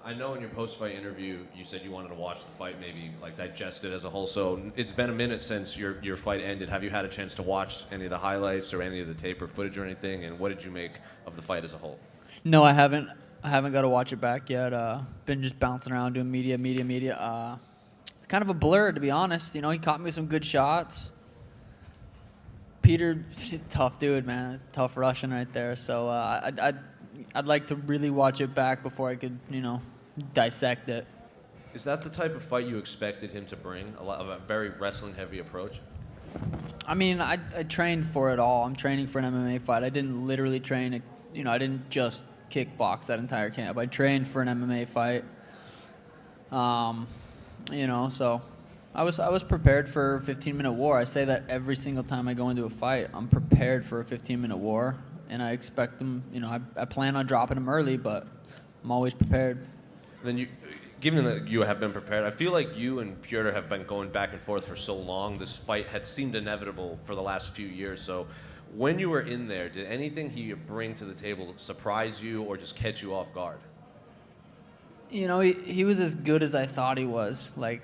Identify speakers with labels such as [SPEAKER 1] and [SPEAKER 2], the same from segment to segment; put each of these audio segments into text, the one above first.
[SPEAKER 1] I know in your post-fight interview you said you wanted to watch the fight, maybe like digest it as a whole. So it's been a minute since your fight ended. Have you had a chance to watch any of the highlights or any of the tape or footage or anything? And what did you make of the fight as a whole?
[SPEAKER 2] No, I haven't. I haven't got to watch it back yet. Been just bouncing around doing media. It's kind of a blur, to be honest. You know, he caught me with some good shots. Peter, tough dude, man. It's a tough Russian right there. So I'd like to really watch it back before I could, you know, dissect it.
[SPEAKER 1] Is that the type of fight you expected him to bring? A very wrestling-heavy approach?
[SPEAKER 2] I mean, I trained for it all. I'm training for an MMA fight. I didn't literally train, you know, I didn't just kickbox that entire camp. I trained for an MMA fight. You know, so I was prepared for a 15-minute war. I say that every single time I go into a fight. I'm prepared for a 15-minute war, and I expect them, you know, I plan on dropping them early, but I'm always prepared.
[SPEAKER 1] Then given that you have been prepared, I feel like you and Petr have been going back and forth for so long. This fight had seemed inevitable for the last few years. So when you were in there, did anything he bring to the table surprise you or just catch you off guard?
[SPEAKER 2] You know, he was as good as I thought he was. Like,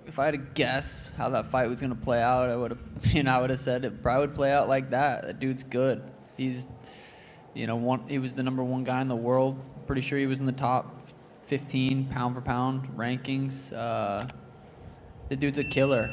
[SPEAKER 2] if I had to guess how that fight was going to play out, I would have said it probably would play out like that. That dude's good. He's, you know, he was the #1 guy in the world. Pretty sure he was in the top 15 pound for pound rankings. The dude's a killer.